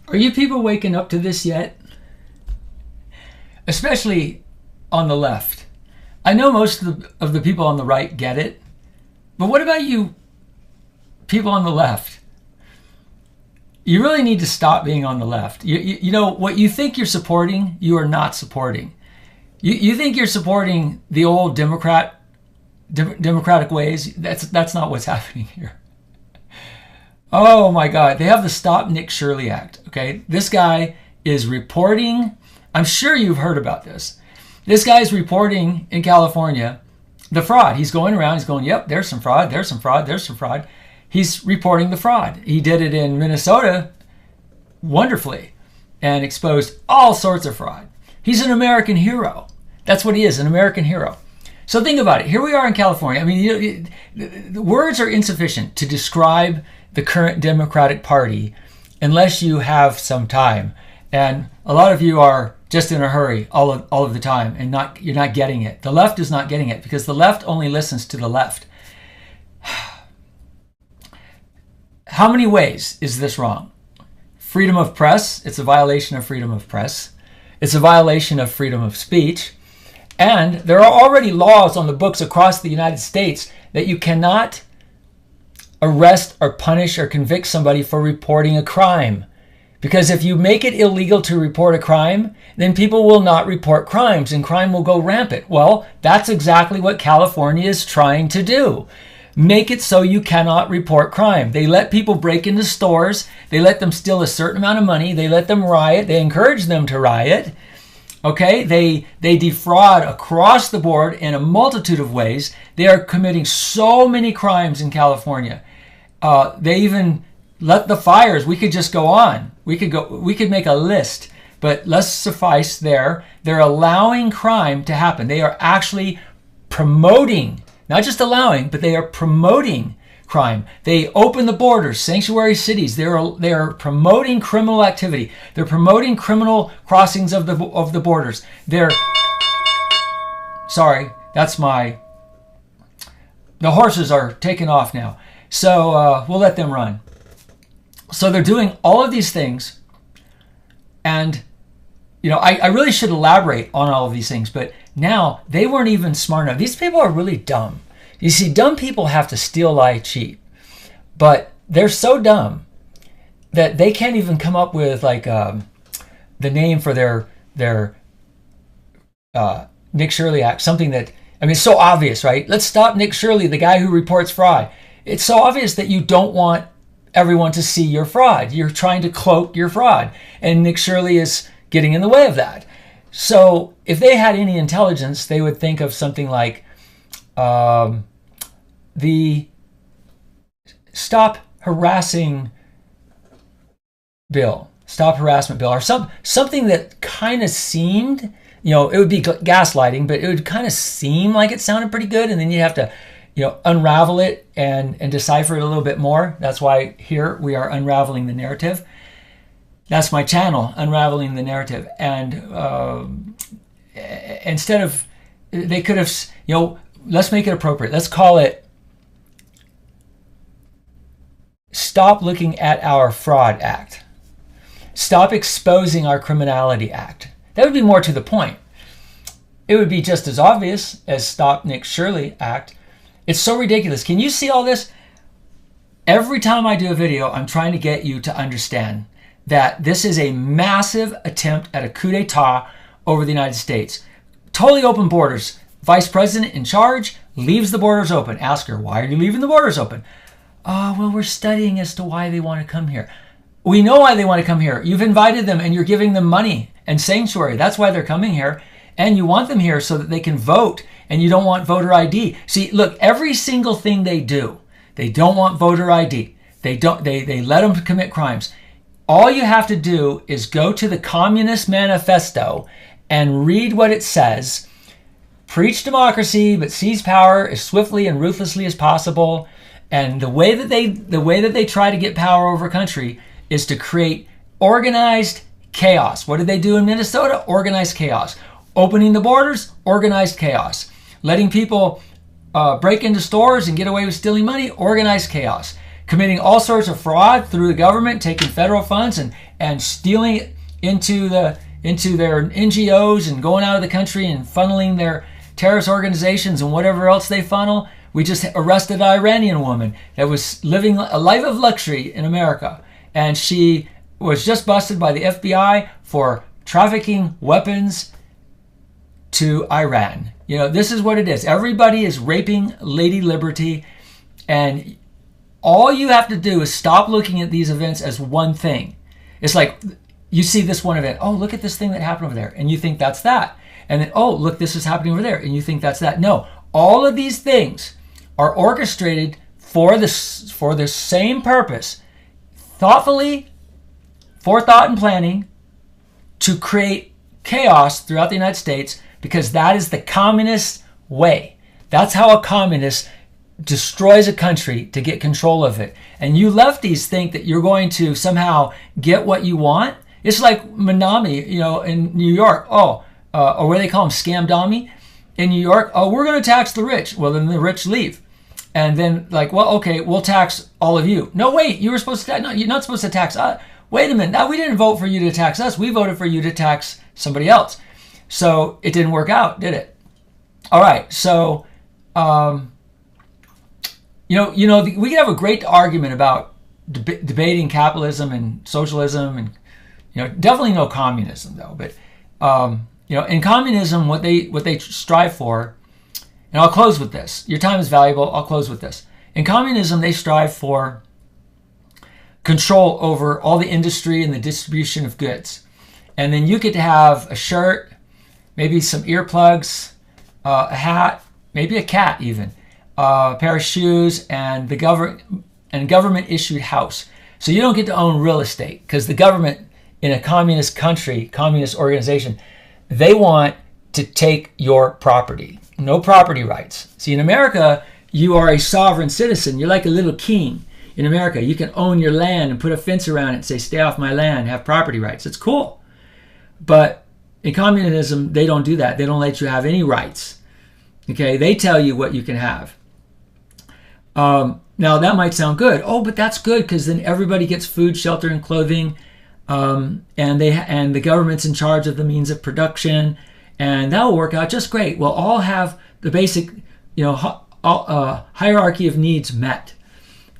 Are you people waking up to this yet? Especially on the left. I know most of the people on the right get it, but what about you people on the left? You really need to stop being on the left. You know, what you think you're supporting, you are not supporting. You think you're supporting the old democratic ways. That's not what's happening here. Oh my God, they have the Stop Nick Shirley Act, okay? This guy is reporting, I'm sure you've heard about this. This guy is reporting in California the fraud. He's going around, he's going, yep, there's some fraud, there's some fraud, there's some fraud. He's reporting the fraud. He did it in Minnesota wonderfully and exposed all sorts of fraud. He's an American hero. That's what he is, an American hero. So think about it. Here we are in California. I mean, the words are insufficient to describe the current Democratic Party unless you have some time. And a lot of you are just in a hurry all of the time, and you're not getting it. The left is not getting it because the left only listens to the left. How many ways is this wrong? Freedom of press, it's a violation of freedom of press. It's a violation of freedom of speech. And there are already laws on the books across the United States that you cannot arrest or punish or convict somebody for reporting a crime. Because if you make it illegal to report a crime, then people will not report crimes and crime will go rampant. Well, that's exactly what California is trying to do. Make it so you cannot report crime. They let people break into stores. They let them steal a certain amount of money. They let them riot. They encourage them to riot. Okay, they defraud across the board in a multitude of ways. They are committing so many crimes in California. They even let the fires. We could just go on. We could make a list, but let's suffice there. They're allowing crime to happen. They are actually promoting, not just allowing, but they are promoting crime. They open the borders, sanctuary cities. They are promoting criminal activity. They're promoting criminal crossings of the borders. Sorry, the horses are taking off now. So we'll let them run. So they're doing all of these things. And, you know, I really should elaborate on all of these things, but now they weren't even smart enough. These people are really dumb. You see, dumb people have to steal, lie, cheat. But they're so dumb that they can't even come up with like the name for their Nick Shirley Act. Something that, I mean, it's so obvious, right? Let's stop Nick Shirley, the guy who reports fraud. It's so obvious that you don't want everyone to see your fraud. You're trying to cloak your fraud. And Nick Shirley is getting in the way of that. So if they had any intelligence, they would think of something like the Stop Harassing Bill, Stop Harassment Bill, or something that kind of seemed, you know, it would be gaslighting, but it would kind of seem like it sounded pretty good, and then you have to, you know, unravel it and decipher it a little bit more. That's why here we are unraveling the narrative. That's my channel, Unraveling the Narrative. And instead of, they could have, you know, let's make it appropriate. Let's call it Stop Looking at Our Fraud Act. Stop Exposing Our Criminality Act. That would be more to the point. It would be just as obvious as Stop Nick Shirley Act. It's so ridiculous. Can you see all this? Every time I do a video, I'm trying to get you to understand that this is a massive attempt at a coup d'etat over the United States. Totally open borders. Vice President in charge leaves the borders open. Ask her, why are you leaving the borders open? Oh, well, we're studying as to why they want to come here. We know why they want to come here. You've invited them and you're giving them money and sanctuary. That's why they're coming here. And you want them here so that they can vote, and you don't want voter ID. See, look, every single thing they do, they don't want voter ID. They let them commit crimes. All you have to do is go to the Communist Manifesto and read what it says. Preach democracy, but seize power as swiftly and ruthlessly as possible. And the way that they try to get power over a country is to create organized chaos. What did they do in Minnesota? Organized chaos. Opening the borders, organized chaos. Letting people break into stores and get away with stealing money, organized chaos. committing all sorts of fraud through the government, taking federal funds and stealing it into their NGOs and going out of the country and funneling their terrorist organizations and whatever else they funnel. We just arrested an Iranian woman that was living a life of luxury in America, and she was just busted by the FBI for trafficking weapons to Iran. You know, this is what it is. Everybody is raping Lady Liberty, and all you have to do is stop looking at these events as one thing. It's like you see this one event. Oh, look at this thing that happened over there, and you think that's that. And then, oh, look, this is happening over there, and you think that's that. No, all of these things are orchestrated for the same purpose, thoughtfully, forethought and planning, to create chaos throughout the United States, because that is the communist way. That's how a communist destroys a country to get control of it. And you lefties think that you're going to somehow get what you want. It's like Manami, you know, in New York. Or what do they call them, scamdami in New York. Oh, we're going to tax the rich. Well, then the rich leave. And then like, well, okay, we'll tax all of you. No, wait, you were supposed to, no, you're not supposed to tax us. Wait a minute, now we didn't vote for you to tax us. We voted for you to tax somebody else. So it didn't work out, did it? All right, so, we can have a great argument about debating capitalism and socialism and, definitely no communism though. But, in communism, what they strive for, and I'll close with this. Your time is valuable. I'll close with this. In communism, they strive for control over all the industry and the distribution of goods. And then you get to have a shirt, maybe some earplugs, a hat, maybe a cat even, a pair of shoes, and the government issued house. So you don't get to own real estate because the government in a communist country, communist organization, they want to take your property. No property rights. See, in America, you are a sovereign citizen. You're like a little king. In America, you can own your land and put a fence around it and say, stay off my land, have property rights. It's cool. But in communism, they don't do that. They don't let you have any rights. Okay, they tell you what you can have. Now, that might sound good. Oh, but that's good because then everybody gets food, shelter, and clothing. And the government's in charge of the means of production. And that will work out just great. We'll all have the basic, hierarchy of needs met.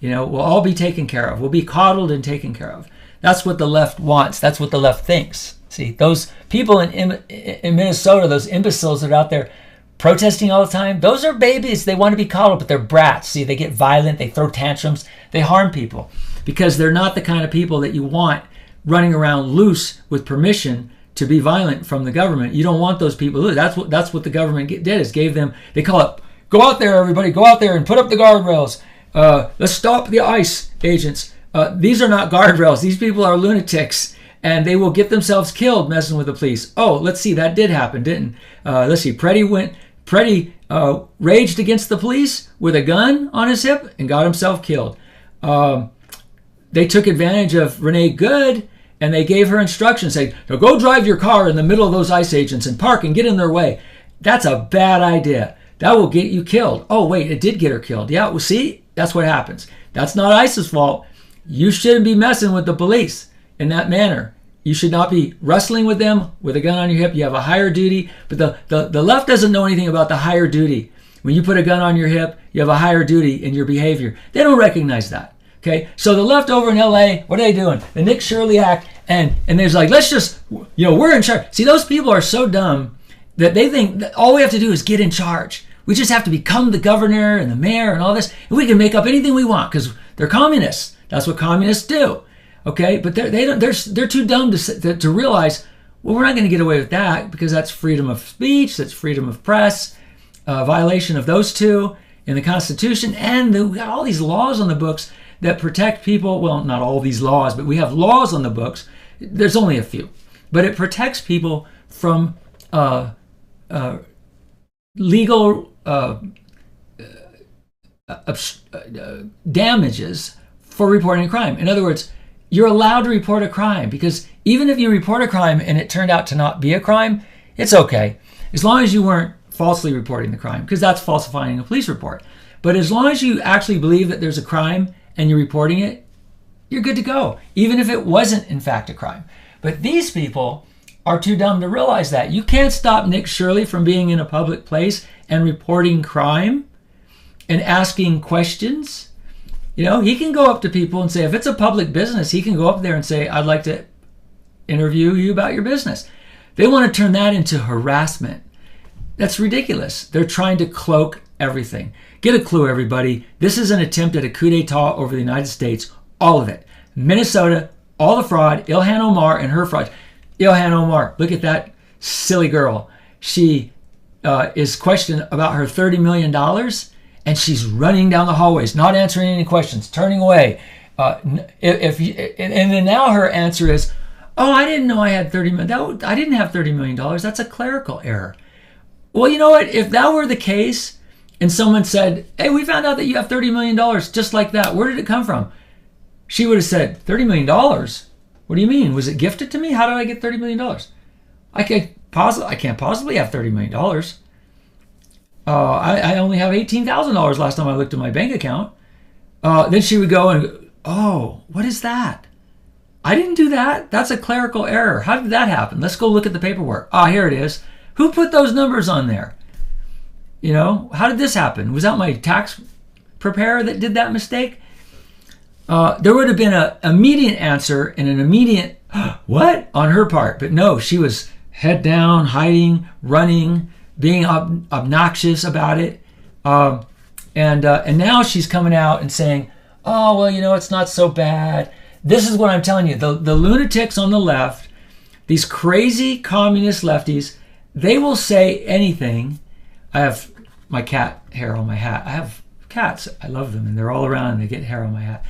We'll all be taken care of. We'll be coddled and taken care of. That's what the left wants. That's what the left thinks. See, those people in Minnesota, those imbeciles that are out there protesting all the time, those are babies. They want to be coddled, but they're brats. See, they get violent. They throw tantrums. They harm people because they're not the kind of people that you want running around loose with permission to be violent from the government. You don't want those people. That's what the government did, is gave them, they call it, go out there, everybody, go out there and put up the guardrails. Let's stop the ICE agents. These are not guardrails. These people are lunatics, and they will get themselves killed messing with the police. Oh, let's see, that did happen, didn't? Let's see, Pretti raged against the police with a gun on his hip and got himself killed. They took advantage of Renee Good, and they gave her instructions saying, now go drive your car in the middle of those ICE agents and park and get in their way. That's a bad idea. That will get you killed. Oh, wait, it did get her killed. Yeah, well, see, that's what happens. That's not ICE's fault. You shouldn't be messing with the police in that manner. You should not be wrestling with them with a gun on your hip. You have a higher duty, but the left doesn't know anything about the higher duty. When you put a gun on your hip, you have a higher duty in your behavior. They don't recognize that. Okay, so the left over in LA, what are they doing? The Nick Shirley Act, and there's like, let's just, we're in charge. See, those people are so dumb that they think that all we have to do is get in charge. We just have to become the governor and the mayor and all this, and we can make up anything we want because they're communists. That's what communists do. Okay, but they're too dumb to realize, well, we're not going to get away with that because that's freedom of speech, that's freedom of press, violation of those two in the Constitution, and we got all these laws on the books that protect people. Well, not all these laws, but we have laws on the books. There's only a few, but it protects people from legal damages for reporting a crime. In other words, you're allowed to report a crime because even if you report a crime and it turned out to not be a crime, it's okay. As long as you weren't falsely reporting the crime, because that's falsifying a police report. But as long as you actually believe that there's a crime and you're reporting it, you're good to go, even if it wasn't in fact a crime. But these people are too dumb to realize that. You can't stop Nick Shirley from being in a public place and reporting crime and asking questions. You know, he can go up to people and say, if it's a public business, he can go up there and say, I'd like to interview you about your business. They want to turn that into harassment. That's ridiculous. They're trying to cloak everything. Get a clue, everybody. This is an attempt at a coup d'etat over the United States. All of it. Minnesota, all the fraud, Ilhan Omar and her fraud. Ilhan Omar, look at that silly girl. She is questioned about her $30 million, and she's running down the hallways, not answering any questions, turning away. And then now her answer is, oh, I didn't know I had $30 million. I didn't have $30 million. That's a clerical error. Well, you know what? If that were the case, and someone said, hey, we found out that you have $30 million, just like that. Where did it come from? She would have said, $30 million? What do you mean? Was it gifted to me? How did I get $30 million? I can't possibly have $30 million. I only have $18,000 last time I looked at my bank account. Then she would go and, oh, what is that? I didn't do that. That's a clerical error. How did that happen? Let's go look at the paperwork. Ah, here it is. Who put those numbers on there? You know, how did this happen? Was that my tax preparer that did that mistake? There would have been an immediate answer and an immediate what on her part. But no, she was head down, hiding, running, being obnoxious about it. And now she's coming out and saying, oh, well, you know, it's not so bad. This is what I'm telling you. The lunatics on the left, these crazy communist lefties, they will say anything. I have my cat hair on my hat. I have cats. I love them, and they're all around, and they get hair on my hat.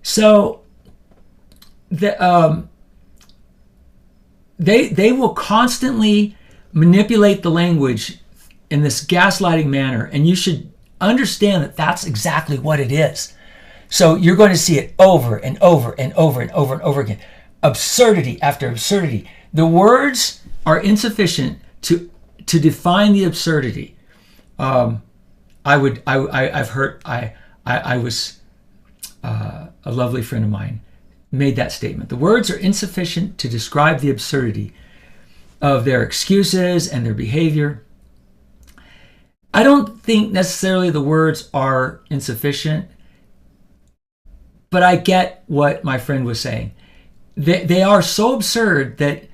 So they will constantly manipulate the language in this gaslighting manner, and you should understand that that's exactly what it is. So you're going to see it over and over and over and over and over again. Absurdity after absurdity. The words are insufficient to define the absurdity. A lovely friend of mine made that statement. The words are insufficient to describe the absurdity of their excuses and their behavior. I don't think necessarily the words are insufficient, but I get what my friend was saying. They are so absurd that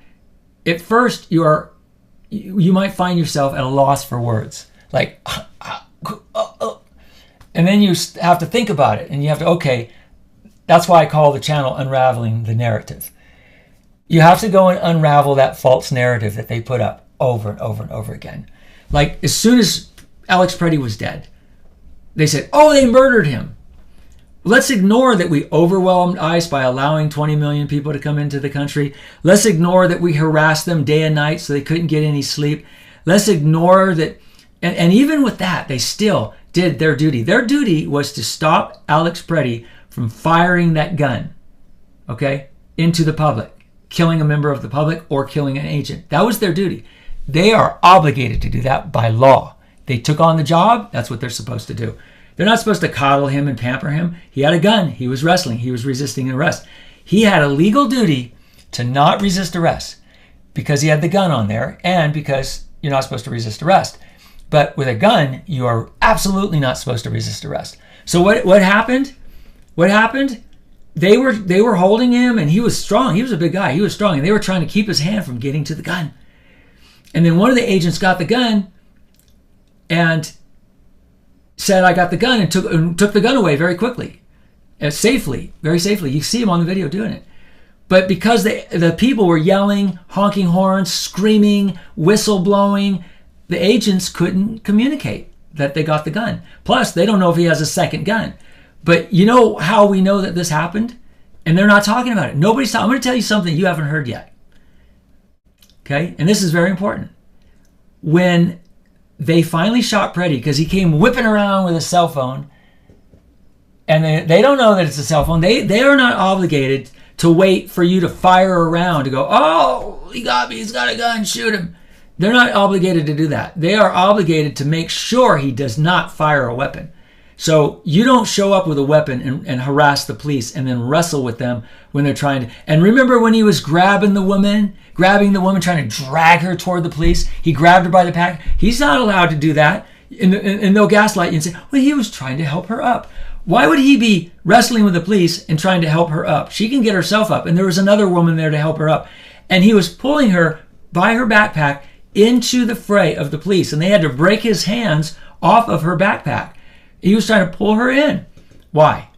at first you might find yourself at a loss for words. Like, and then you have to think about it, and you have to, okay, that's why I call the channel Unraveling the Narrative. You have to go and unravel that false narrative that they put up over and over and over again. Like, as soon as Alex Pretti was dead, they said, oh, they murdered him. Let's ignore that we overwhelmed ICE by allowing 20 million people to come into the country. Let's ignore that we harassed them day and night so they couldn't get any sleep. Let's ignore that. And even with that, they still did their duty. Their duty was to stop Alex Pretti from firing that gun, okay, into the public, killing a member of the public or killing an agent. That was their duty. They are obligated to do that by law. They took on the job. That's what they're supposed to do. They're not supposed to coddle him and pamper him. He had a gun. He was wrestling. He was resisting arrest. He had a legal duty to not resist arrest because he had the gun on there and because you're not supposed to resist arrest. But with a gun, you are absolutely not supposed to resist arrest. So what happened? What happened? They were holding him, and he was strong. He was a big guy. He was strong, and they were trying to keep his hand from getting to the gun. And then one of the agents got the gun and said, I got the gun, and took the gun away very quickly, safely, very safely. You see him on the video doing it. But because the people were yelling, honking horns, screaming, whistle blowing, the agents couldn't communicate that they got the gun. Plus, they don't know if he has a second gun. But you know how we know that this happened? And they're not talking about it. Nobody's talking. I'm going to tell you something you haven't heard yet. Okay? And this is very important. When they finally shot Pretti, because he came whipping around with a cell phone, and they don't know that it's a cell phone. They are not obligated to wait for you to fire around to go, oh, he got me, he's got a gun, shoot him. They're not obligated to do that. They are obligated to make sure he does not fire a weapon. So you don't show up with a weapon and harass the police and then wrestle with them when they're trying to. And remember when he was grabbing the woman, trying to drag her toward the police? He grabbed her by the pack. He's not allowed to do that. And they'll gaslight you and say, well, he was trying to help her up. Why would he be wrestling with the police and trying to help her up? She can get herself up. And there was another woman there to help her up. And he was pulling her by her backpack into the fray of the police. And they had to break his hands off of her backpack. He was trying to pull her in. Why?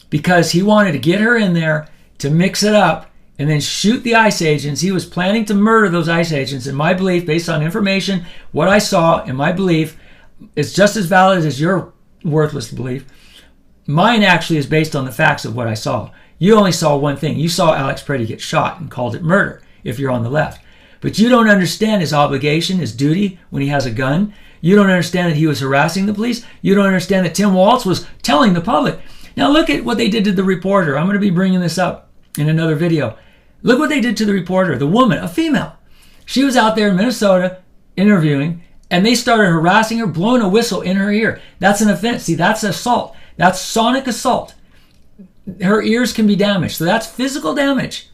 Because he wanted to get her in there to mix it up and then shoot the ICE agents. He was planning to murder those ICE agents. In my belief, based on information, what I saw, in my belief, is just as valid as your worthless belief. Mine actually is based on the facts of what I saw. You only saw one thing. You saw Alex Pretti get shot and called it murder, if you're on the left. But you don't understand his obligation, his duty when he has a gun. You don't understand that he was harassing the police. You don't understand that Tim Walz was telling the public. Now look at what they did to the reporter. I'm going to be bringing this up in another video. Look what they did to the reporter, the woman, a female. She was out there in Minnesota interviewing, and they started harassing her, blowing a whistle in her ear. That's an offense. See, that's assault. That's sonic assault. Her ears can be damaged. So that's physical damage.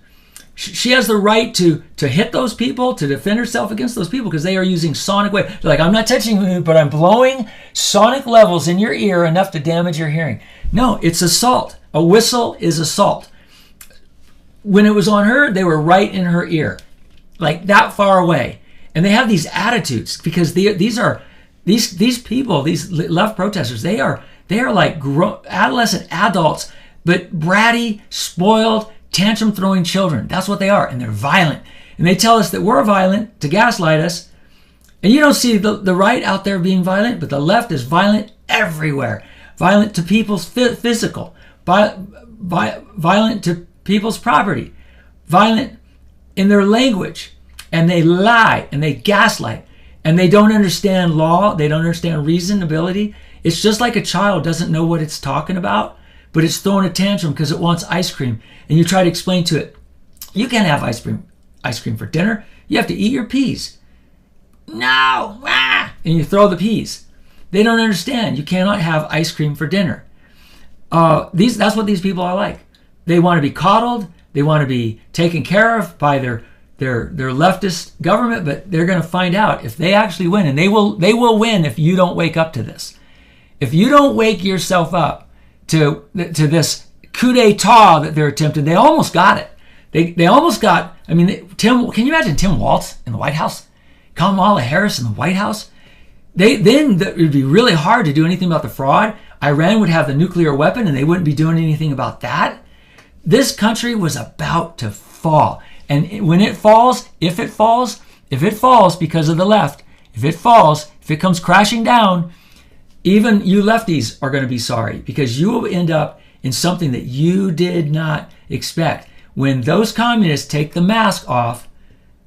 She has the right to hit those people, to defend herself against those people, because they are using sonic waves. They're like, I'm not touching you, but I'm blowing sonic levels in your ear enough to damage your hearing. No, it's assault. A whistle is assault. When it was on her, they were right in her ear, like that far away. And they have these attitudes because these people, these left protesters, they are like adolescent adults, but bratty, spoiled, tantrum-throwing children. That's what they are, and they're violent. And they tell us that we're violent to gaslight us. And you don't see the right out there being violent, but the left is violent everywhere. Violent to people's physical, violent to people's property, violent in their language. And they lie, and they gaslight, and they don't understand law. They don't understand reasonability. It's just like a child doesn't know what it's talking about, but it's throwing a tantrum because it wants ice cream. And you try to explain to it, you can't have ice cream for dinner. You have to eat your peas. No! Ah! And you throw the peas. They don't understand. You cannot have ice cream for dinner. That's what these people are like. They want to be coddled. They want to be taken care of by their leftist government, but they're going to find out if they actually win. And they will win if you don't wake up to this. If you don't wake yourself up to this coup d'etat that they're attempting, they almost got it. They almost got, I mean, can you imagine Tim Walz in the White House? Kamala Harris in the White House? Then it would be really hard to do anything about the fraud. Iran would have the nuclear weapon and they wouldn't be doing anything about that. This country was about to fall. And when it falls, if it falls because of the left, if it comes crashing down, even you lefties are going to be sorry, because you will end up in something that you did not expect. When those communists take the mask off,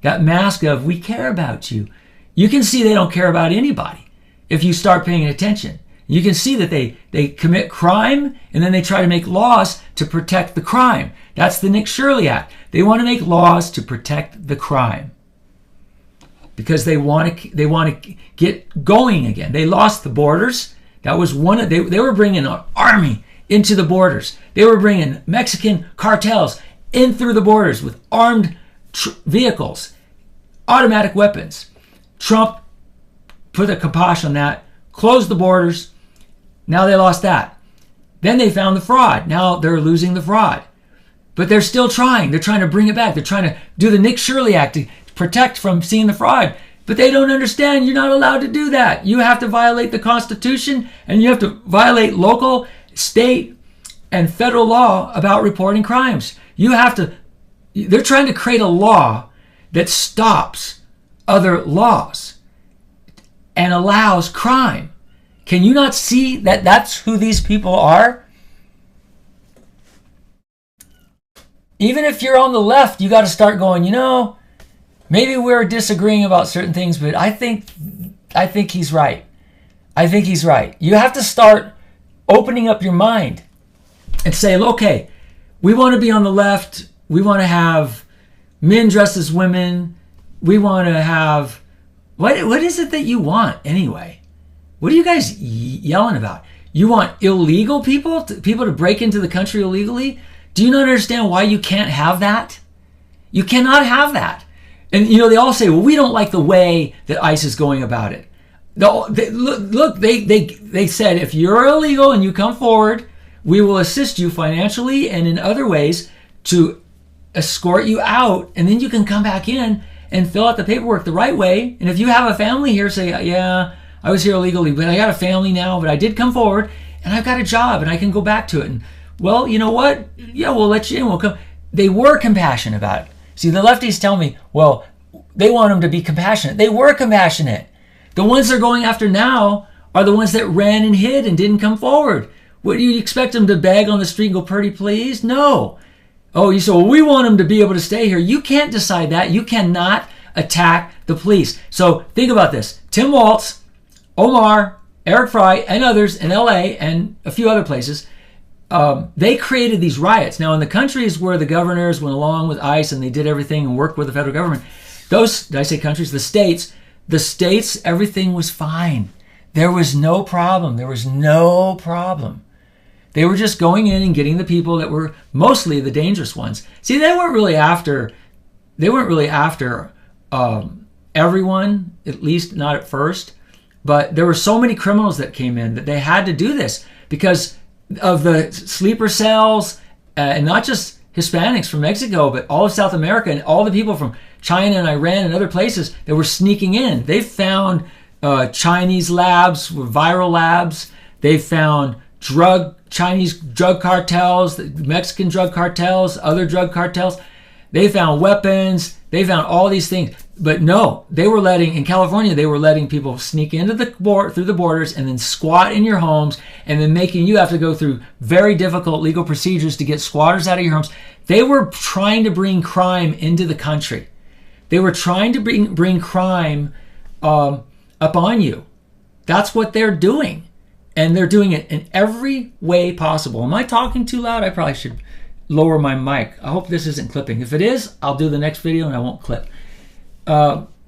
that mask of we care about you, you can see they don't care about anybody if you start paying attention. You can see that they commit crime and then they try to make laws to protect the crime. That's the Nick Shirley Act. They want to make laws to protect the crime because they want to get going again. They lost the borders. That was one of they were bringing an army into the borders. They were bringing Mexican cartels in through the borders with armed vehicles, automatic weapons. Trump put a kibosh on that, closed the borders. Now they lost that. Then they found the fraud. Now they're losing the fraud. But they're still trying. They're trying to bring it back. They're trying to do the Nick Shirley Act to protect from seeing the fraud. But they don't understand you're not allowed to do that. You have to violate the Constitution, and you have to violate local, state, and federal law about reporting crimes. They're trying to create a law that stops other laws and allows crime. Can you not see that that's who these people are? Even if you're on the left, you got to start going, maybe we're disagreeing about certain things, but I think he's right. I think he's right. You have to start opening up your mind and say, okay, we want to be on the left. We want to have men dressed as women. We want to have, what is it that you want anyway? What are you guys yelling about? You want illegal people to break into the country illegally? Do you not understand why you can't have that? You cannot have that. And they all say, well, we don't like the way that ICE is going about it. They said, if you're illegal and you come forward, we will assist you financially and in other ways to escort you out, and then you can come back in and fill out the paperwork the right way. And if you have a family here, say, yeah, I was here illegally, but I got a family now, but I did come forward and I've got a job and I can go back to it. And well, you know what? Yeah, we'll let you in. We'll come. They were compassionate about it. See, the lefties tell me, well, they want them to be compassionate. They were compassionate. The ones they're going after now are the ones that ran and hid and didn't come forward. What do you expect them to beg on the street and go, pretty please? No. Oh, you say, well, we want them to be able to stay here. You can't decide that. You cannot attack the police. So think about this. Tim Walz, Omar, Eric Fry, and others in LA and a few other places, they created these riots. Now, in the countries where the governors went along with ICE and they did everything and worked with the federal government, those, did I say countries? The states, everything was fine. There was no problem. There was no problem. They were just going in and getting the people that were mostly the dangerous ones. See, they weren't really after everyone, at least not at first. But there were so many criminals that came in that they had to do this because of the sleeper cells, and not just Hispanics from Mexico, but all of South America and all the people from China and Iran and other places that were sneaking in. They found Chinese labs, viral labs. They found Chinese drug cartels, Mexican drug cartels, other drug cartels. They found weapons. They found all these things. But no, in California, they were letting people sneak into through the borders and then squat in your homes and then making you have to go through very difficult legal procedures to get squatters out of your homes. They were trying to bring crime into the country. They were trying to bring crime upon you. That's what they're doing. And they're doing it in every way possible. Am I talking too loud? I probably should lower my mic. I hope this isn't clipping. If it is, I'll do the next video and I won't clip.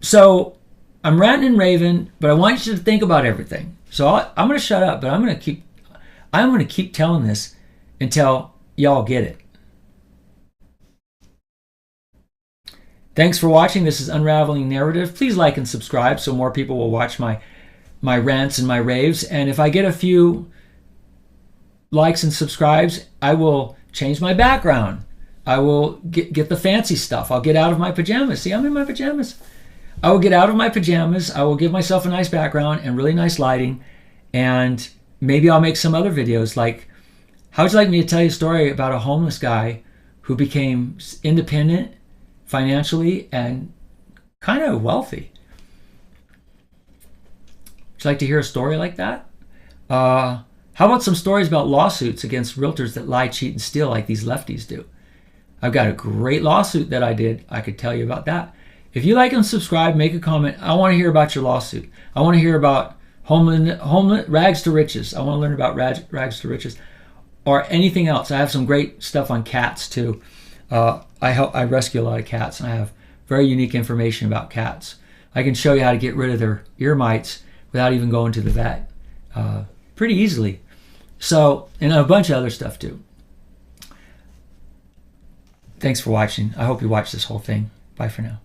So I'm ranting and raving, but I want you to think about everything. So I'm going to shut up, but I'm going to keep telling this until y'all get it. Thanks for watching. This is Unraveling Narrative. Please like and subscribe so more people will watch my rants and my raves. And if I get a few likes and subscribes, I will change my background. I will get the fancy stuff. I'll get out of my pajamas. See, I'm in my pajamas. I will get out of my pajamas. I will give myself a nice background and really nice lighting. And maybe I'll make some other videos like, how would you like me to tell you a story about a homeless guy who became independent financially and kind of wealthy? Would you like to hear a story like that? How about some stories about lawsuits against realtors that lie, cheat, and steal like these lefties do? I've got a great lawsuit that I did. I could tell you about that. If you like and subscribe, make a comment. I want to hear about your lawsuit. I want to hear about rags to riches. I want to learn about rags to riches or anything else. I have some great stuff on cats too. I rescue a lot of cats, and I have very unique information about cats. I can show you how to get rid of their ear mites without even going to the vet pretty easily. So, and a bunch of other stuff too. Thanks for watching. I hope you watch this whole thing. Bye for now.